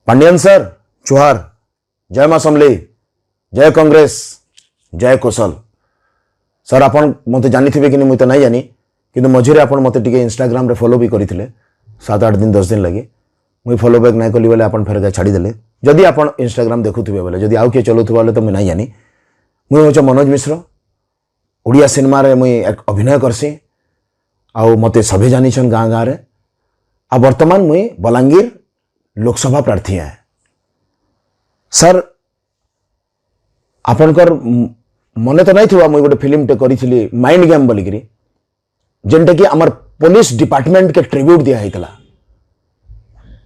Pandian sir चुहार जय मां समली जय कांग्रेस जय कौशल सर आपन मते जानी थे कि मुझे नहीं जानी कि मझे आप मत इंस्टाग्राम रे फॉलो भी करते 7-8 दिन 10 दिन लगे मुझे फॉलो बैक नहीं कली बेले फेर छाड़ीदे जदि आप इंस्टाग्राम देखुवे बेले जदि आउ किए चलाऊा बेले तो मुझे नहीं जानी मुझे हूँ मनोज मिश्र ओडिया सिनेमा रे मुई अभिनय करसी आउ मते सभी जानी गाँ गाँव में आ बर्तमान मुई बलांगीर लोकसभा प्रार्थी है सर आपनकर मने तो नहीं थी मुझे गोटे फिल्म टे करी माइंड गेम बोलिकी जेनटा कि आमर पुलिस डिपार्टमेंट के ट्रिब्यूट दिया होता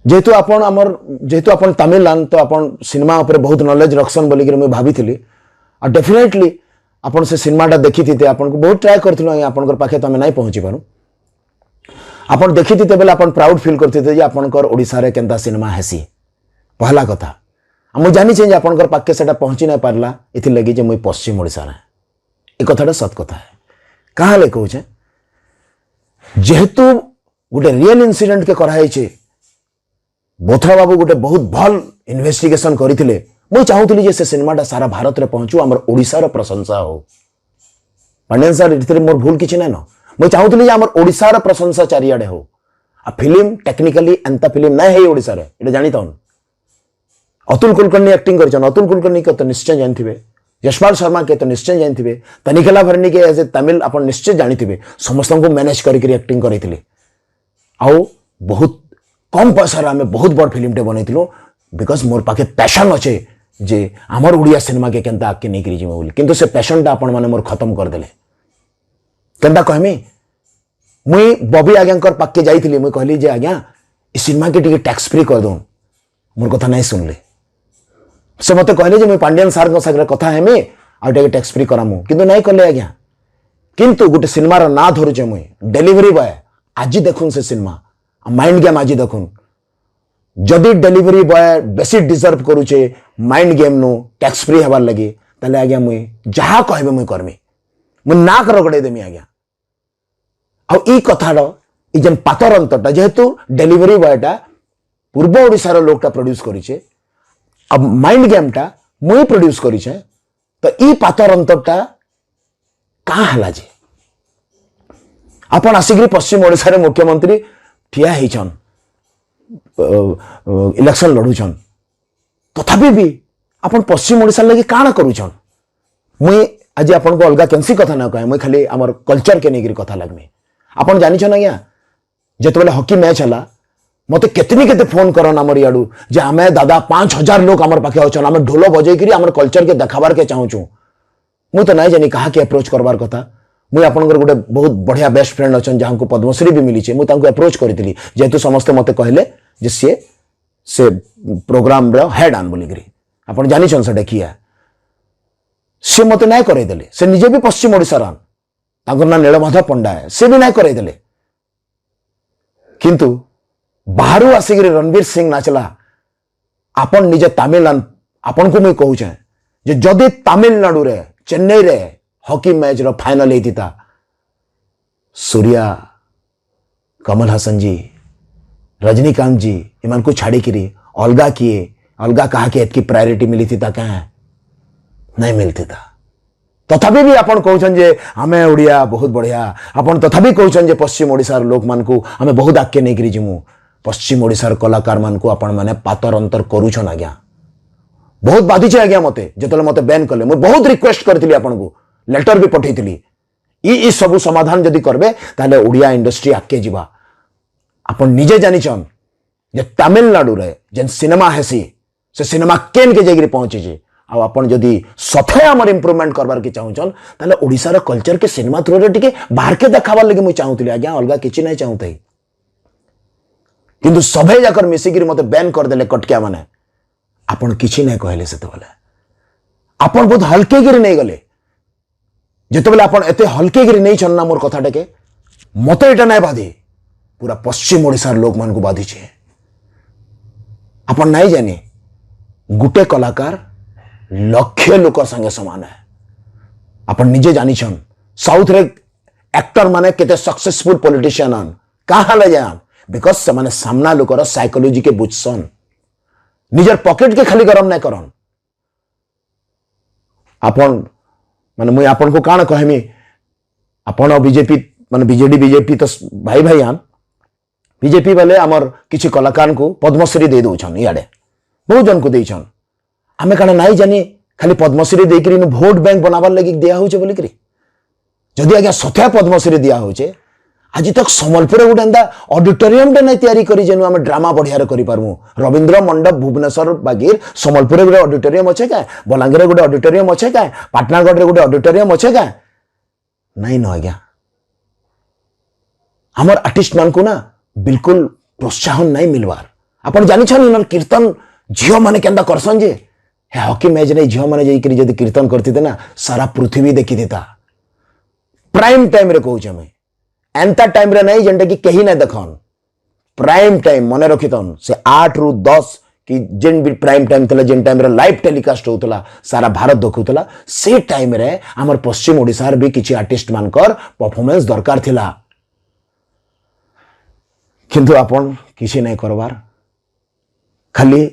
जेहेतु आपन आमर जेहेतु आपन तमिलनाडु तो आपन सिनेमा उपरे बहुत नॉलेज रखसन बोलिकी मुझे भाभी और डेफिनेटली आपन से सिनेमाटा देखी थी आपन को बहुत ट्राए करथिलु आपनकर पाखे तो हमें नहीं पहुंची पारू आपन देखी थी बेले आपन प्राउड फील करते थे आपनकर ओडिसा रे केंता सिनेमा हेसी पहला कथा मुझे जानी चाहिए आपनकर पाखे सेटा पहुंची नहीं पारला इथि लगी जे मुई पश्चिम ओडिसा रे ए कथाटा सत कथा है कहा ले कहूँ जेहेतु गोटे रियल इनसीडेंट के कराई छे बोथरा बाबू गोटे बहुत भल इन्वेस्टिगेशन करथिले मुझे चाहूली जे से सिनेमाटा सारा भारत रे पहुंचू आमर ओडिसा रो प्रशंसा हो पांडियन सर इथि मोर भूल किछि नै न मुझे चाहूली जे आमर ओडिसा रो प्रशंसा चारियाडे हो आ फिल्म टेक्निकली एंता फिल्म नै है ओडिसा रे एटा जानि तन अतुल कुलकर्णी एक्टिंग करछन अतुल कुलकर्णी के तो निश्चय जानथिबे यशपाल शर्मा के तो निश्चय जानथिबे तनिकला भरनी के एज ए तमिल अपन निश्चय जानिथिबे समस्त को मैनेज करिक एक्टिंग करैथिले आउ बहुत कम पैसा आम बहुत बड़ फिल्म टे बनैथिलो बिकॉज मोर पाखे पैशन अच्छे जे आमर ओडिया सिनेमा के केंता आगे नहीं करी बोली किंतु से पैशनटा आपण माने मोर खत्म करदेले केंता कहमी मुई बॉबी आज्ञा पाके जाइथिली मुई कहली जे आज्ञा इस सिनेमा के टिके टैक्स फ्री कर दो मोर कथा नहीं सुनले से मते कहले जे मुई पांडियन सार सागरे कथा हेमी आ टिके टैक्स फ्री करामु किंतु नहीं कले आज्ञा किंतु गोटे सिनेमार ना धरुचे मुई डिलीवरी बॉय आज देखुन से सिनेमा माइंड गेम आज देखुन जदि डिलीवरी बॉय बेसी डिजर्व करुचे माइंड गेम नु टैक्स फ्री हबार लगी ताले आज्ञा मुई जहा कहबे मुई करमी मुई नाक रगड़े देमी आज्ञा आ ई कथार ई जेन पातर अंतरटा जेहेतु डिलीवरी बॉयटा पूर्व ओडिशार लोकटा प्रोड्यूस करिचे अब माइंड गेमटा मुई प्रोड्यूस करिचे तो ई पातर अंतरटा कहाँ हला जे आपण आसिकरी पश्चिम ओडिशार मुख्यमंत्री ठिया होइछन इलेक्शन लड़ुछन तथापि भी अपन पश्चिम ओडिशा लगी काना करूछन मुई आज आपन को अलगा कैंसी कथा ना कहे मुई खाली हमर कल्चर के नेगिरी कथा लागमी आपन जानि छन आज्ञा जेते बेले हॉकी मैच हला मते केतनी केते फोन करन हमर याडू जे हमें दादा 5000 लोग हमर पाखे अछन हमें ढोलो बजै करी हमर कल्चर के देखाबार के चाहूछु मु तो नहीं जानी कहा के अप्रोच करबार कथा मुझे आपनकर गोटे बहुत बढ़िया बेस्ट फ्रेंड अच्छा जहाँ को पद्मश्री भी मिली मुझे अप्रोच करी जेहेतु समस्ते मते कहले जे से प्रोग्राम हेड आन बोलिकी आप जानी से देखिए सी मत ना करदेले से निजे भी पश्चिम ओडिशार आन ना नीलमाधव पंडा है सी भी ना करदेले किंतु बाहर आसिक रणवीर सिंह नाचला आपन निजे तमिलनाडु आपन को मुझे कहूचे जे जदि तमिलनाडु रे चेन्नई रे हॉकी मैच रो फाइनल होता सूर्या कमल हासन जी रजनीकांत जी इन को छाड़ी करी अलगा किए अलगा कहा कि एतकी प्रायोरिटी मिली थी क्या नहीं मिलती था तथापि भी आपन कहउछन जे हमें ओडिया बहुत बढ़िया आपन तथापि कहउछन जे पश्चिम ओडिशार लोक मान को हमें बहुत आगे नहीं करी जिमु पश्चिम ओडिशार कलाकार मान को आपण माने पातर अंतर करूछन आज्ञा बहुत बाधिचे आज्ञा मते जेतले मते बैन कले मैं बहुत रिक्वेस्ट करथिली आपन को लेटर भी पठेइथिली ई सब समाधान जदि करबे ताले ओडिया इंडस्ट्री आगे जीवा आपन निजे जानिछन जे तमिलनाडु रे जेन सिनेमा हेसी से सिनेमा केन के जगह पहुंची जे आ आपन जदि सफे हमर इंप्रूवमेंट करबार के चाहूछन ताले ओडिसा रे कल्चर के सिनेमा थ्रू रे टिके बाहर के देखाबार लगे मुई चाहूतिली आज्ञा अलगा किछि नै चाहूतै किंतु सभे जाकर मिसिगिरी मते बैन कर देले कटकिया माने आपन किछि नै कहले सेते बेले आपन बहुत हल्के गिरी नै गले जेते बेले आपन एते हल्के गिरी नै छन ना मोर कथाटा के मते एटा नै बाधी पूरा पश्चिम ओडिशार लोक मान को बाधी छे आपन नहीं जानी गुटे कलाकार लक्ष्य लोक संगे समान है अपन निजे जानी छन साउथ रे एक्टर माने केते सक्सेसफुल पॉलिटिशियन आन कहा ले जान बिकॉज से माने सामना लोकर साइकोलॉजी के बुझसन निजर पॉकेट के खाली गरम नहीं करन। आपण माने मुई आपन को काण कहमी, आपण बीजेपी माने बीजेडी बीजेपी तो भाई भाई आम बीजेपी वाले आमर किसी कलाकार को पद्मश्री दे दौन, इे बहुत जन को देछन। आमे काण नाई जानी खाली पद्मश्री देकरी भोट बैंक बनाबार लगी दिया होचे बोलिकरी। जदि आज्ञा सत्या पद्मश्री दिया होचे, आज तक संबलपुर गोटे एंता ऑडिटोरियम टे नहीं तैयारी करी जेनु आमे ड्रामा बढ़िया करि पारमु। रविंद्र मंडप भुवनेश्वर बागीर संबलपुर गोटे ऑडिटोरियम अच्छे क्या, बलांगीर गोटे ऑडिटोरियम अच्छे क्या, पाटनागढ़ रे गोटे ऑडिटोरियम अच्छे क्या, नहीं न आज्ञा। हमर आर्टिस्ट मान को ना बिल्कुल प्रोत्साहन नहीं मिलवार। अपन जानी छन इनर कीर्तन झियो माने केंदा करसन जे हॉकी मैच नहीं झियो माने जाई जदि कीर्तन करती ना सारा पृथ्वी देखी देता। प्राइम टाइम रे कहूछ मैं, एंता टाइम रे नहीं जेंटा कि कहीं नहीं देखन। प्राइम टाइम मन रखितन से 8 रु 10 कि जेन भी प्राइम टाइम थला, जेन टाइम रे लाइव टेलीकास्ट होतला सारा भारत देखुतला, से टाइम रे हमर पश्चिम ओडिसा भी किछि आर्टिस्ट मानकर परफॉर्मेंस दरकार थिला। किंतु आपण किछि नहीं करवार, खाली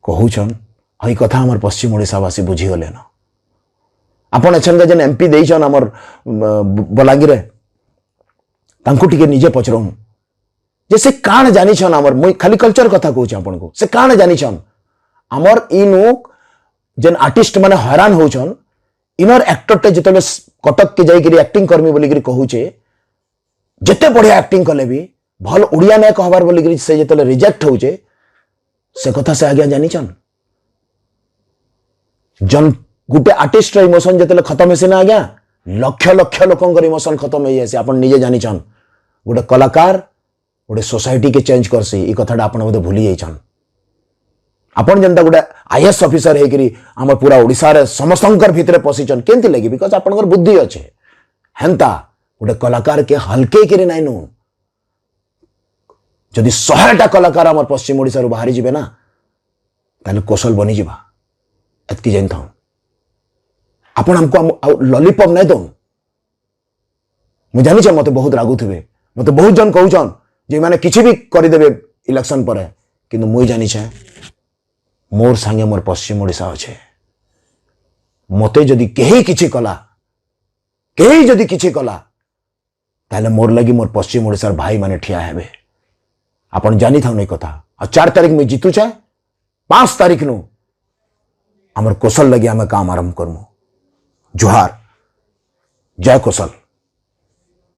कहूछन हई कथा हमर पश्चिम ओडिसावासी बुझीगले न। आपण एछन जेन एमपी देइछन हमर बलांगीर तांको टिके निजे पचरम जे से काण जानिछन। हमर मुई खाली कल्चर कथा कहूछ आपण को, से काण जानिछन हमर इनु जेन आर्टिस्ट माने हैरान होछन। इनर एक्टर टे जतले कटक के जाई करी एक्टिंग करमी बोली करी कहूचे, जते बढ़िया एक्टिंग कले भी भल उड़िया नहीं कहबार बोली करी से जतले रिजेक्ट होचे, से कथा से आज्ञा जानिछन। जन गुटे आर्टिस्ट रो इमोशन जतले खत्म हेसे ना आज्ञा, लक्ष लक्ष लोकंकर इमोशन खत्म हो जाए। आपण निजे जानिछन गोटे कलाकार गोटे सोसाइटी के चेंज करसी, ई कथाटा आपण बोधे भूली जाइछन। आपण जनता गोटे आईएएस ऑफिसर हेकरी हमर पूरा ओडिसा रे समस्तंकर भितरे पसिछन केंति लागि, बिकॉज आपनकर बुद्धि अच्छे। हेंता गोटे कलाकार के हल्के करे नाइ नु। जदि 100टा कलाकार हमर पश्चिम ओडिसा रो बाहरी जिबे ना ताले कौशल बनी जिबा। एतकी जानथाऊ आपण हमको लॉलीपॉप नहीं दो। मुझे जानी छे मते बहुत रागुथिबे, मते बहुत जन कहउछन जे माने किछि भी करि देबे इलेक्शन पर, किंतु मुई जानी छे मोर संगे मोर पश्चिम ओडिसा अच्छे। मते जदि केही किछि कला, केही जदि किछि कला ताले मोर लगी मोर पश्चिम ओडिसार भाई माने ठिया हेबे। आपण जानी थाउ नै कथा। 4 तारीख में जीतु छे, 5 तारीख नु हमर कौशल लगी आमे काम आरंभ करमु। जोहार, जय कौशल।